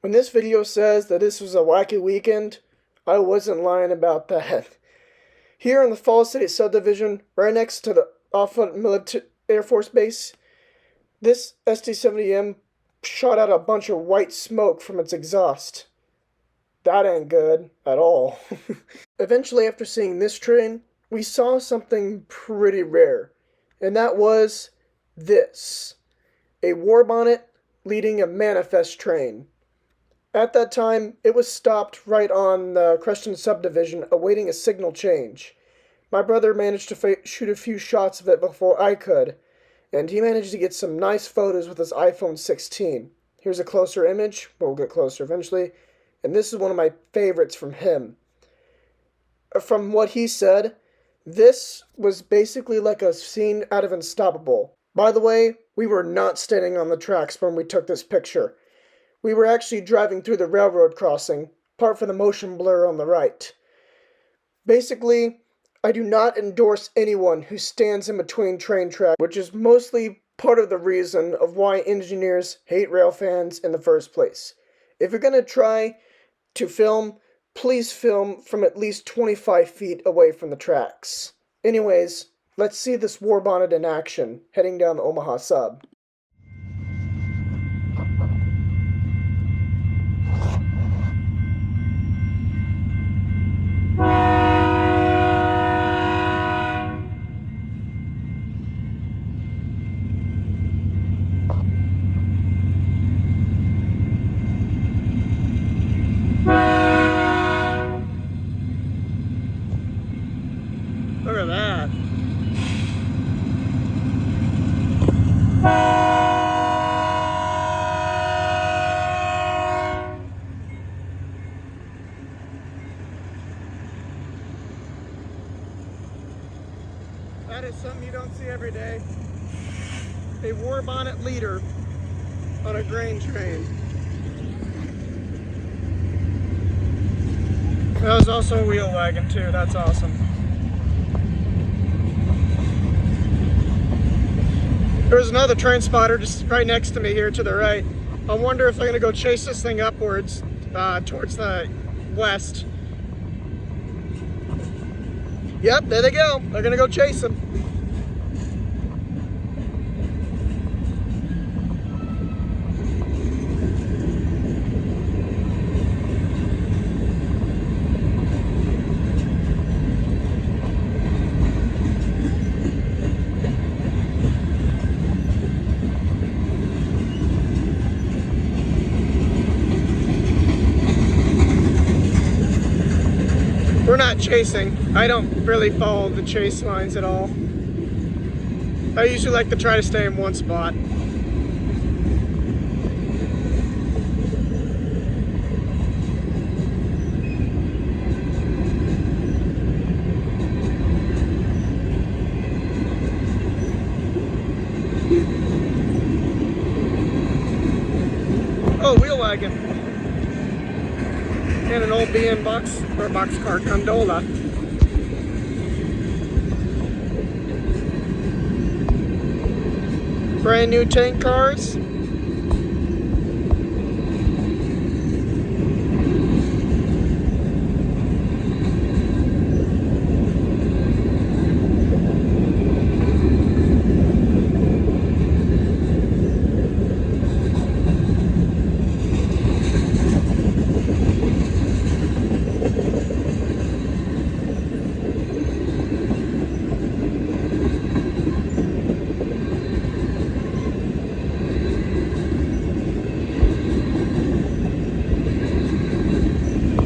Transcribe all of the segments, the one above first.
When this video says that this was a wacky weekend, I wasn't lying about that. Here in the Falls City subdivision, right next to the Offutt Military Air Force Base, this ST-70M shot out a bunch of white smoke from its exhaust. That ain't good at all. Eventually, after seeing this train, we saw something pretty rare, and that was this. A war bonnet leading a manifest train. At that time, it was stopped right on the Creston subdivision, awaiting a signal change. My brother managed to shoot a few shots of it before I could, and he managed to get some nice photos with his iPhone 16. Here's a closer image, we'll get closer eventually, and this is one of my favorites from him. From what he said, this was basically like a scene out of Unstoppable. By the way, we were not standing on the tracks when we took this picture. We were actually driving through the railroad crossing, apart from the motion blur on the right. Basically, I do not endorse anyone who stands in between train tracks, which is mostly part of the reason of why engineers hate rail fans in the first place. If you're going to try to film, please film from at least 25 feet away from the tracks. Anyways, let's see this war bonnet in action, heading down the Omaha sub. Look at that. That is something you don't see every day. A war bonnet leader on a grain train. That was also a wheel wagon too, that's awesome. There's another train spotter just right next to me here to the right. I wonder if they're gonna go chase this thing upwards towards the west. Yep, there they go. They're gonna go chase him. We're not chasing. I don't really follow the chase lines at all. I usually like to try to stay in one spot. Oh, wheel wagon. And an old BM box or boxcar gondola. Brand new tank cars.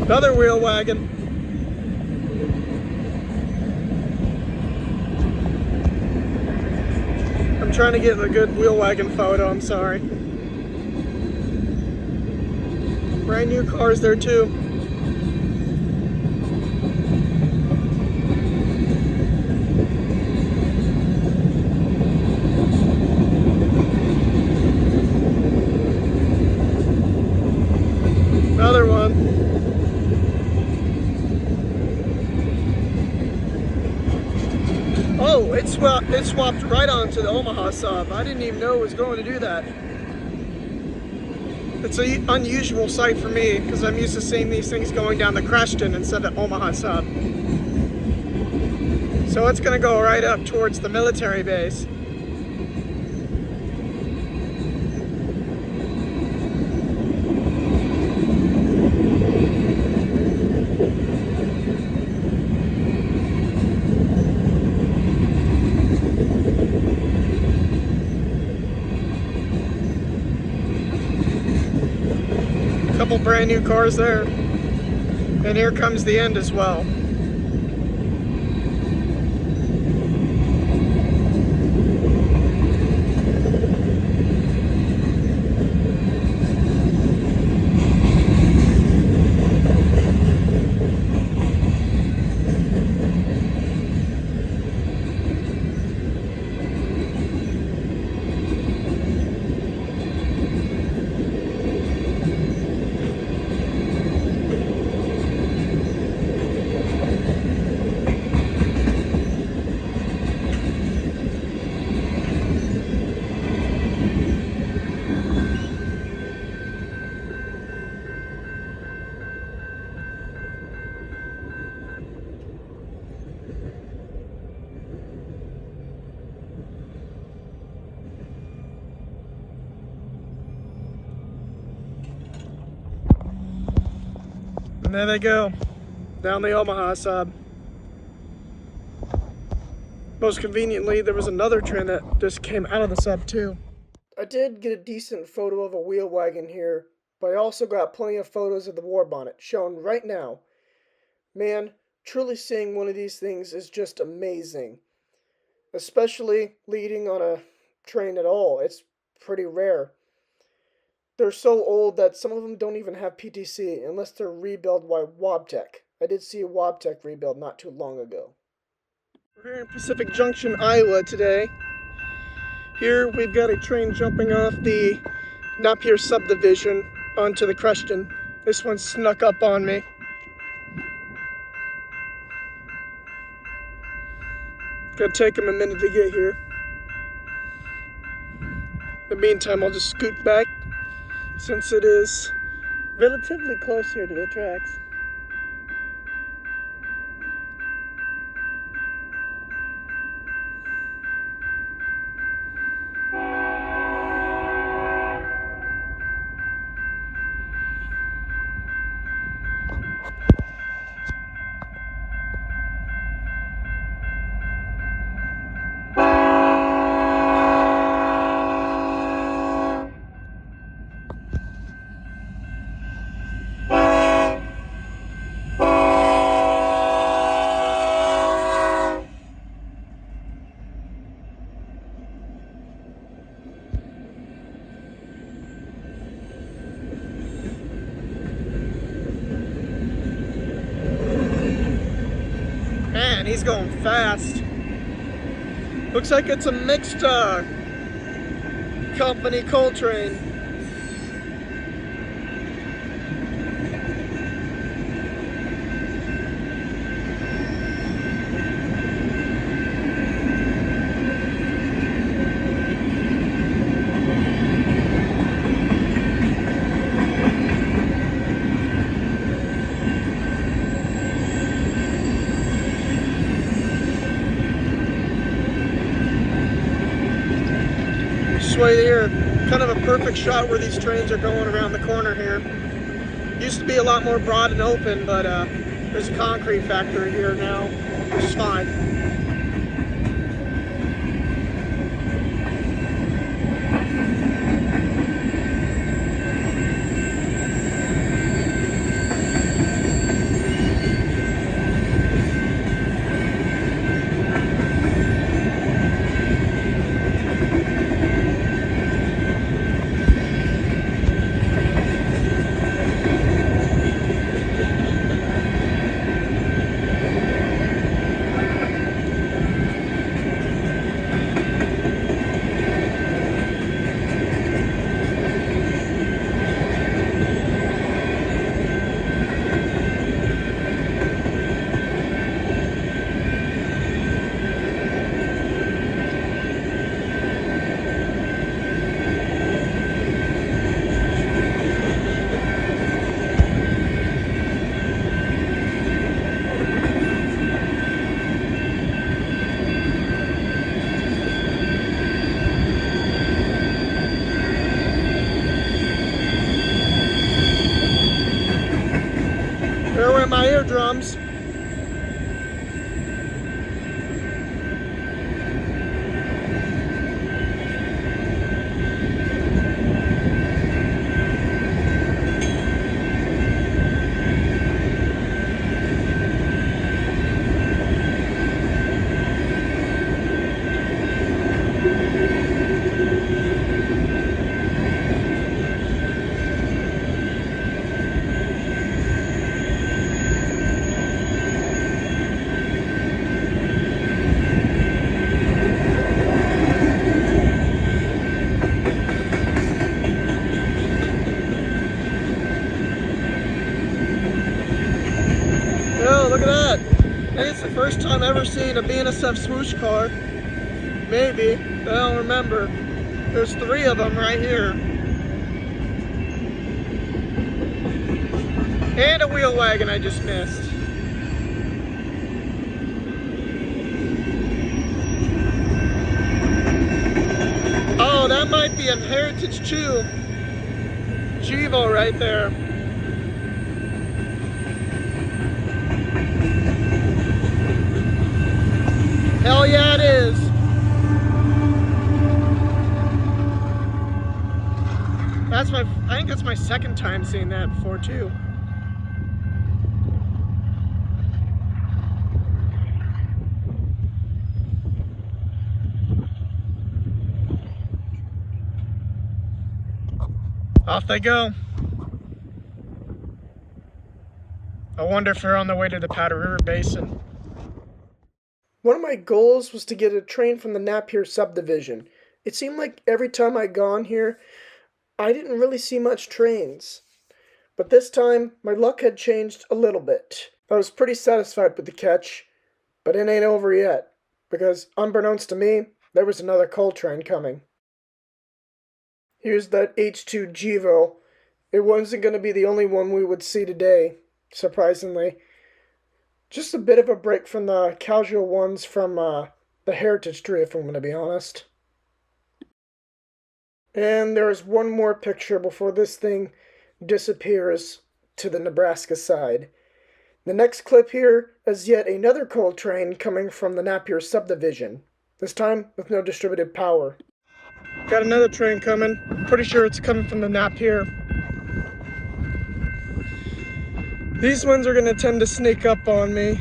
Another wheel wagon. I'm trying to get a good wheel wagon photo, I'm sorry. Brand new cars there too. Another one. Oh, it swapped right onto the Omaha sub. I didn't even know it was going to do that. It's an unusual sight for me because I'm used to seeing these things going down the Creston instead of Omaha Sub. So it's going to go right up towards the military base. Couple brand new cars there, and here comes the end as well. And there they go, down the Omaha Sub. Most conveniently, there was another train that just came out of the sub too. I did get a decent photo of a wheel wagon here, but I also got plenty of photos of the war bonnet shown right now. Man, truly seeing one of these things is just amazing. Especially leading on a train at all. It's pretty rare. They're so old that some of them don't even have PTC unless they're rebuilt by Wabtec. I did see a Wabtec rebuild not too long ago. We're here in Pacific Junction, Iowa today. Here we've got a train jumping off the Napier subdivision onto the Creston. This one snuck up on me. Gonna take him a minute to get here. In the meantime, I'll just scoot back since it is relatively close here to the tracks. Man, he's going fast. Looks like it's a mixed company coal train. Right here, kind of a perfect shot where these trains are going around the corner here. Used to be a lot more broad and open, but there's a concrete factory here now, which is fine. There went my eardrums. Oh, look at that. I think it's the first time I've ever seen a BNSF swoosh car. Maybe. I don't remember. There's 3 of them right here. And a wheel wagon I just missed. Oh, that might be a Heritage 2 Gevo right there. Hell yeah, it is. I think that's my second time seeing that before too. Off they go. I wonder if they're on their way to the Powder River Basin. One of my goals was to get a train from the Napier subdivision. It seemed like every time I'd gone here, I didn't really see much trains. But this time, my luck had changed a little bit. I was pretty satisfied with the catch, but it ain't over yet, because unbeknownst to me, there was another coal train coming. Here's that H2 Gevo. It wasn't going to be the only one we would see today, surprisingly. Just a bit of a break from the casual ones from the Heritage Tree, if I'm going to be honest. And there's one more picture before this thing disappears to the Nebraska side. The next clip here is yet another coal train coming from the Napier subdivision, this time with no distributed power. Got another train coming. Pretty sure it's coming from the Napier. These ones are going to tend to sneak up on me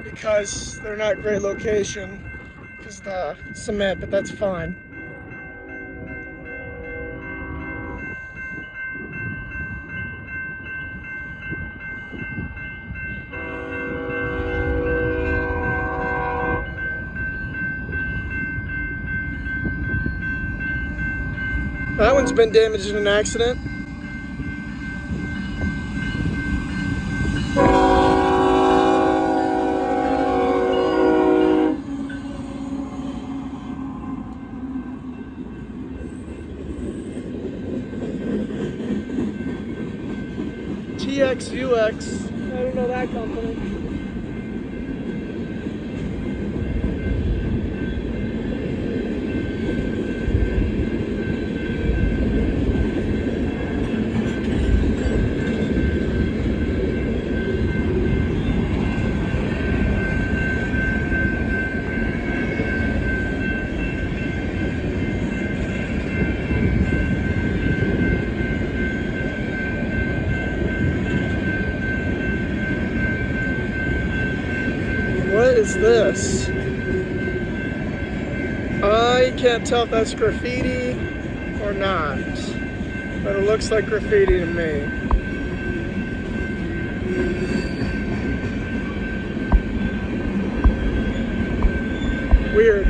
because they're not great location because of the cement, but that's fine. That one's been damaged in an accident. TXUX. I don't know that company. What is this? I can't tell if that's graffiti or not, but it looks like graffiti to me. Weird.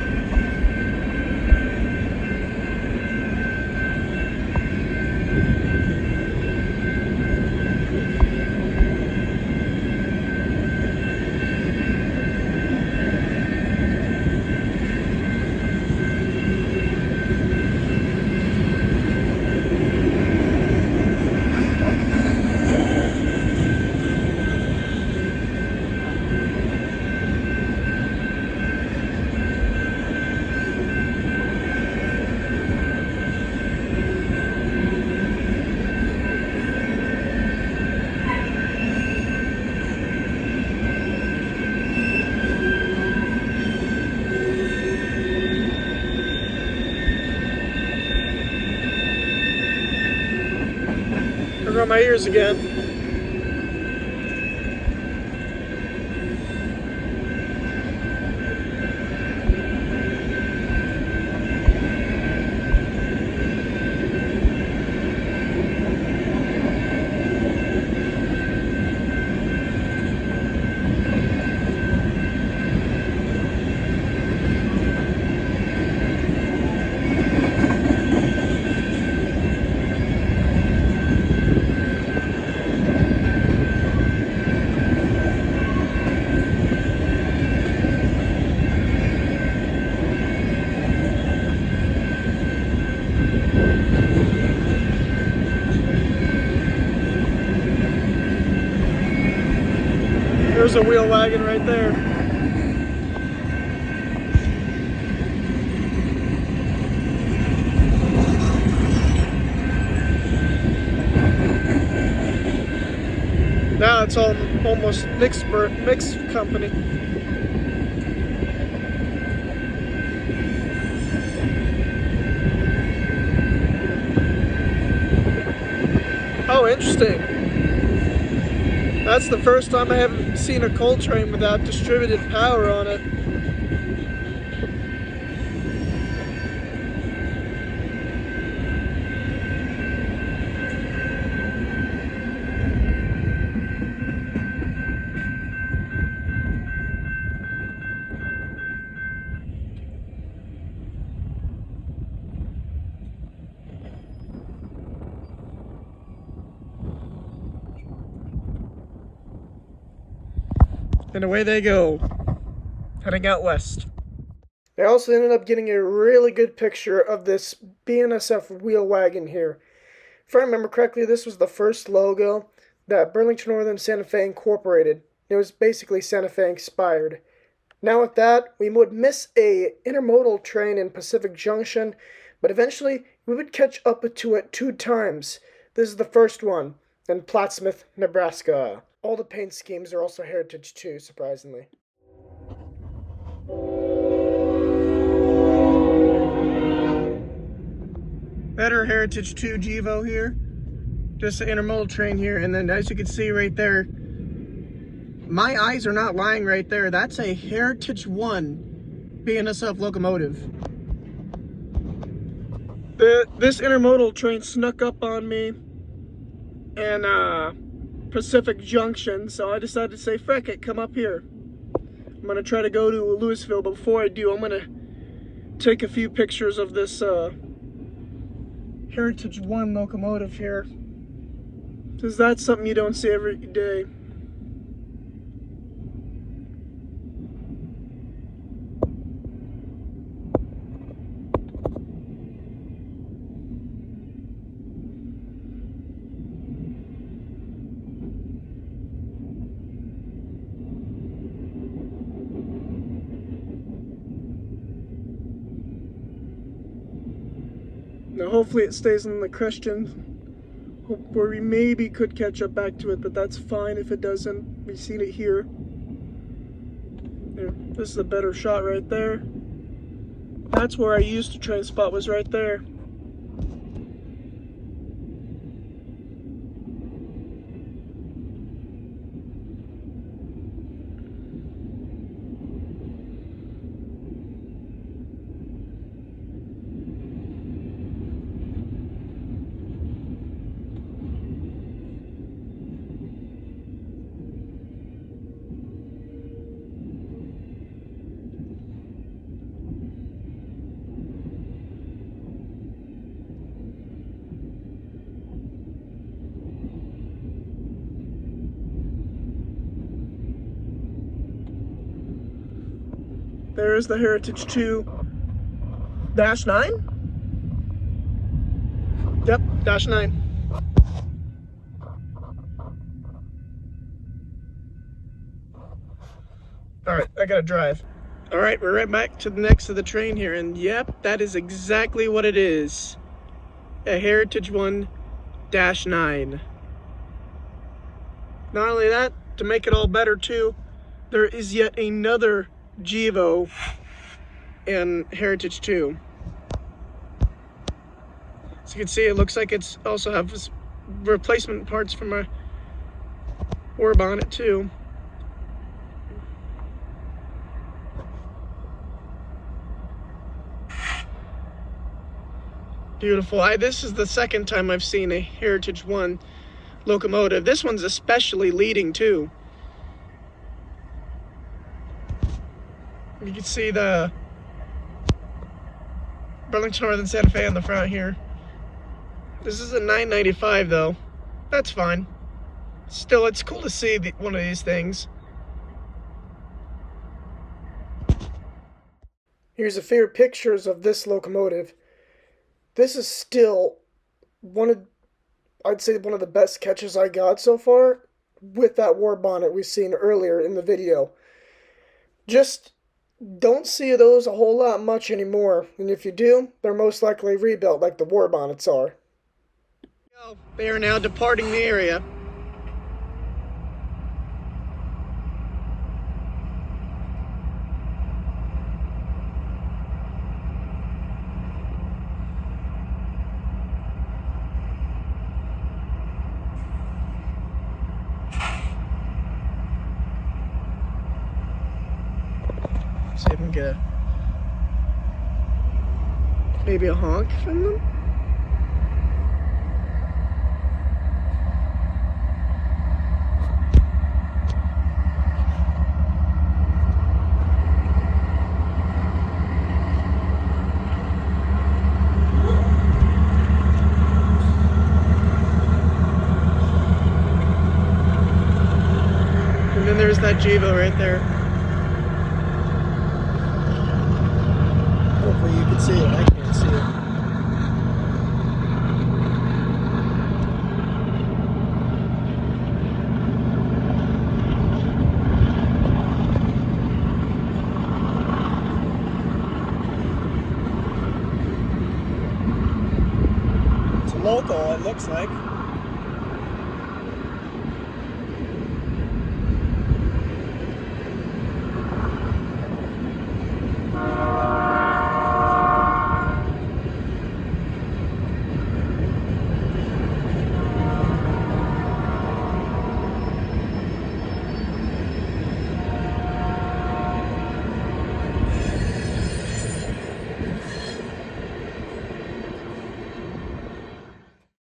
Cover my ears again. There's a wheel wagon right there. Now it's all almost mixed company. Oh, interesting. That's the first time I haven't seen a coal train without distributed power on it. And away they go, heading out west. I also ended up getting a really good picture of this BNSF wheel wagon here. If I remember correctly, this was the first logo that Burlington Northern Santa Fe incorporated. It was basically Santa Fe inspired. Now with that, we would miss a intermodal train in Pacific Junction, but eventually we would catch up to it 2 times. This is the first one in Plattsmouth, Nebraska. All the paint schemes are also heritage too, surprisingly. Better Heritage 2 Gevo here. Just an intermodal train here, and then as you can see right there, my eyes are not lying right there. That's a Heritage 1 BNSF locomotive. This intermodal train snuck up on me in Pacific Junction, so I decided to say, frick it, come up here. I'm gonna try to go to Louisville, but before I do, I'm gonna take a few pictures of this Heritage 1 locomotive here, because that's something you don't see every day. Now hopefully it stays in the Christian, where we maybe could catch up back to it, but that's fine if it doesn't. We've seen it here. There, this is a better shot right there. That's where I used to train spot, was right there. There is the Heritage 2-9? Yep, -9. Alright, I gotta drive. Alright, we're right back to the next of the train here, and yep, that is exactly what it is. A Heritage 1-9. Not only that, to make it all better too, there is yet another Gevo and Heritage 2. As you can see, it looks like it's also has replacement parts for my war bonnet too. Beautiful. This is the second time I've seen a Heritage 1 locomotive. This one's especially leading too. You can see the Burlington Northern Santa Fe on the front here. This is a 995 though. That's fine. Still, it's cool to see one of these things. Here's a few pictures of this locomotive. This is still I'd say one of the best catches I got so far with that war bonnet we've seen earlier in the video. Just don't see those a whole lot much anymore, and if you do, they're most likely rebuilt like the war bonnets are. They are now departing the area. See if we can get maybe a honk from them. And then there's that Jevo right there. Hopefully you can see it. I can't see it. It's local, it looks like.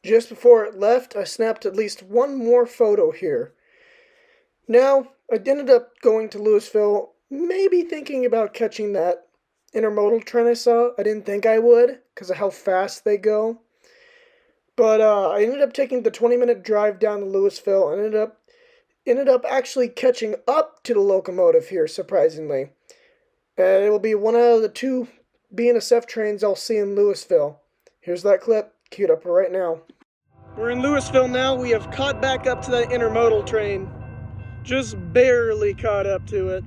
Just before it left, I snapped at least one more photo here. Now, I ended up going to Louisville, maybe thinking about catching that intermodal train I saw. I didn't think I would, because of how fast they go. But I ended up taking the 20-minute drive down to Louisville, and ended up actually catching up to the locomotive here, surprisingly. And it will be one out of the two BNSF trains I'll see in Louisville. Here's that clip, queued up right now. We're in Louisville now. We have caught back up to that intermodal train. Just barely caught up to it.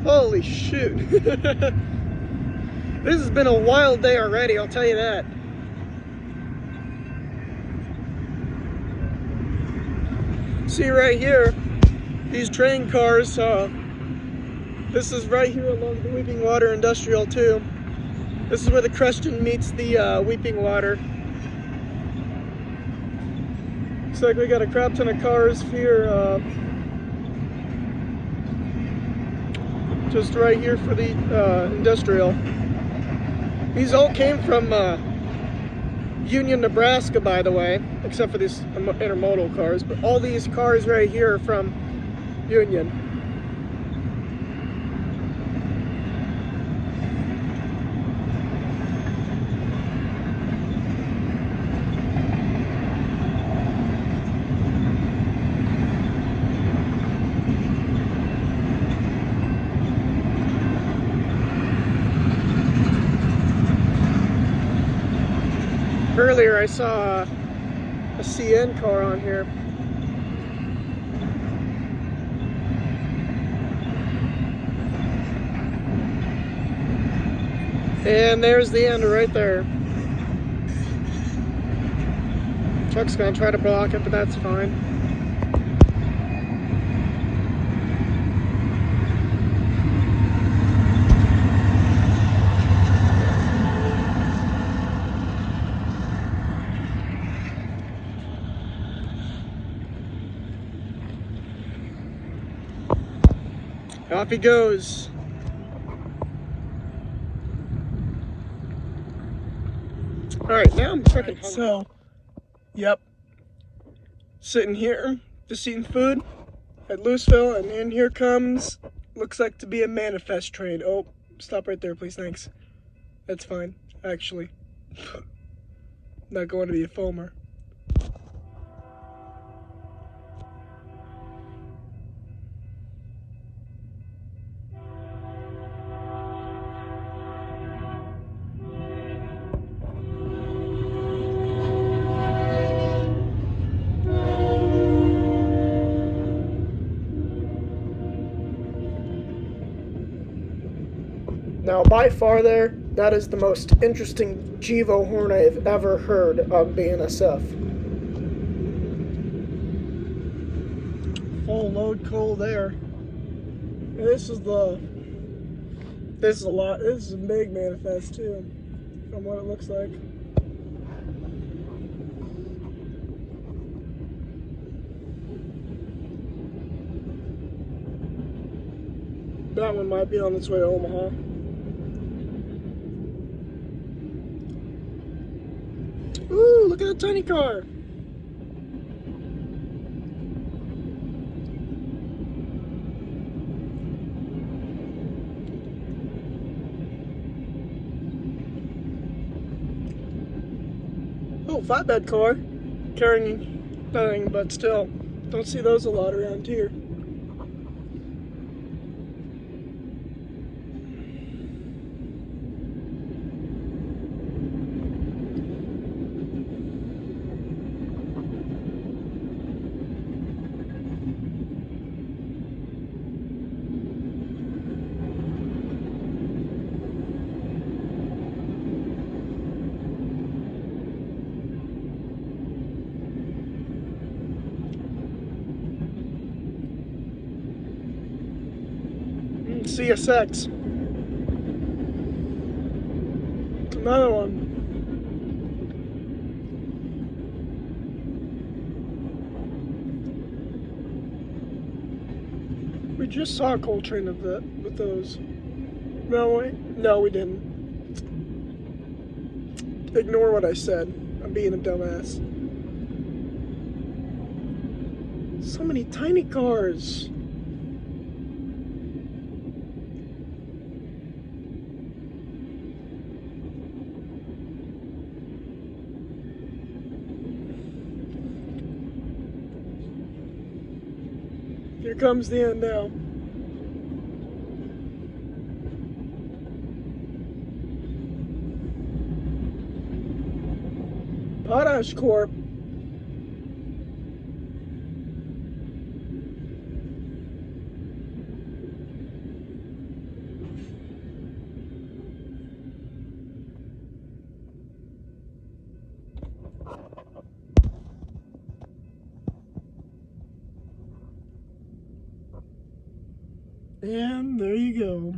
Holy shoot. This has been a wild day already, I'll tell you that. See right here, these train cars, this is right here along the Weeping Water Industrial too. This is where the Creston meets the Weeping Water. Looks like we got a crap ton of cars here, just right here for the industrial. These all came from Union, Nebraska, by the way, except for these intermodal cars. But all these cars right here are from Union. Earlier I saw a CN car on here. And there's the end right there. Truck's gonna try to block it, but that's fine. Off he goes. Alright, now I'm freaking hungry. So, yep. Sitting here, just eating food at Louisville, and in here comes, looks like to be a manifest train. Oh, stop right there, please, thanks. That's fine, actually. Not going to be a foamer. Now, by far there, that is the most interesting Gevo horn I have ever heard on BNSF. Full load coal there. This is a lot. This is a big manifest too, from what it looks like. That one might be on its way to Omaha. Ooh, look at that tiny car. Oh, flatbed car. Carrying nothing, but still. Don't see those a lot around here. CSX. Another one. We just saw a coal train of that with those. No, we didn't. Ignore what I said. I'm being a dumbass. So many tiny cars. Here comes the end now. Potash Corp. And there you go.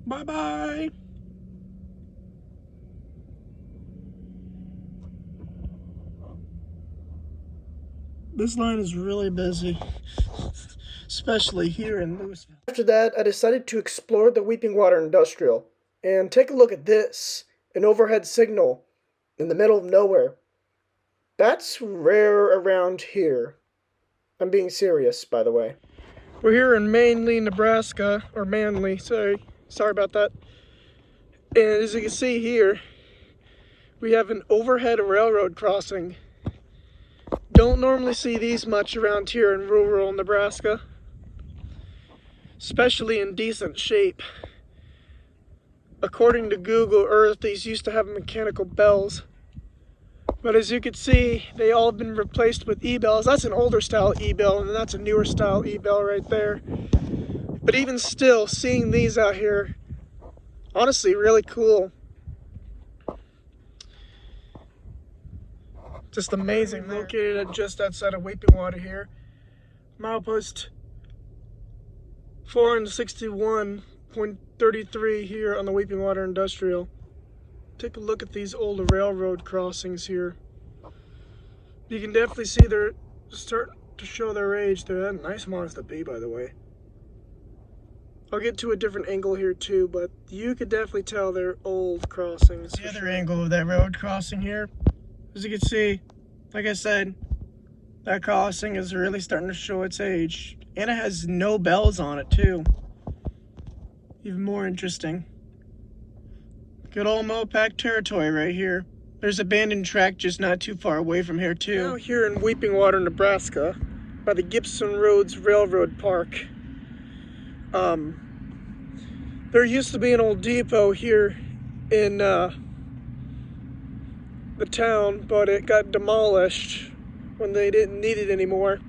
Bye-bye. This line is really busy, especially here in Louisville. After that, I decided to explore the Weeping Water Industrial and take a look at this, an overhead signal in the middle of nowhere. That's rare around here. I'm being serious, by the way. We're here in Manly, Nebraska, or Manly, sorry about that. And as you can see here, we have an overhead railroad crossing. Don't normally see these much around here in rural Nebraska, especially in decent shape. According to Google Earth, these used to have mechanical bells. But as you can see, they all have been replaced with e-bells. That's an older style e-bell, and that's a newer style e-bell right there. But even still, seeing these out here, honestly, really cool. Just amazing. Located at just outside of Weeping Water here. Milepost 461.33 here on the Weeping Water Industrial. Take a look at these old railroad crossings here. You can definitely see they're starting to show their age. They're nice ones to be, by the way. I'll get to a different angle here too, but you could definitely tell they're old crossings. The other angle of that road crossing here, as you can see, like I said, that crossing is really starting to show its age. And it has no bells on it too. Even more interesting. Good old Mopac territory right here. There's abandoned track just not too far away from here too. Now here in Weeping Water, Nebraska, by the Gibson Roads Railroad Park. There used to be an old depot here in the town, but it got demolished when they didn't need it anymore.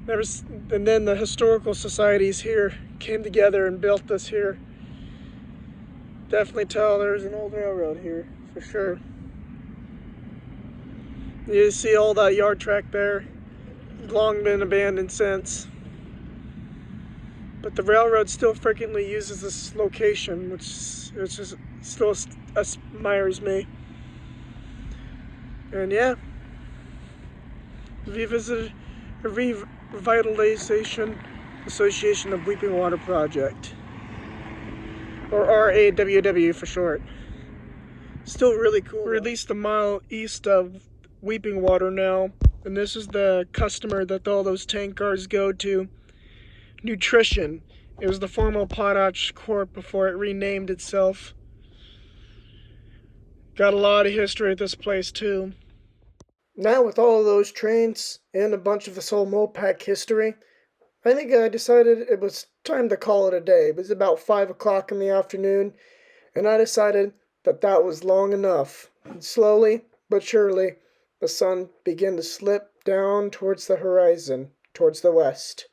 And then the historical societies here came together and built this here. Definitely tell there's an old railroad here, for sure. You see all that yard track there. Long been abandoned since. But the railroad still frequently uses this location, which just still admires me. And yeah, we visited a Revitalization Association of Weeping Water Project, or RAWW for short. Still really cool. We're at least a mile east of Weeping Water now, and this is the customer that all those tank cars go to. Nutrition. It was the former Potash Corp before it renamed itself. Got a lot of history at this place too. Now with all of those trains and a bunch of this whole Mopac history, I think I decided it was time to call it a day. It was about 5 o'clock in the afternoon, and I decided that that was long enough. And slowly but surely, the sun began to slip down towards the horizon, towards the west.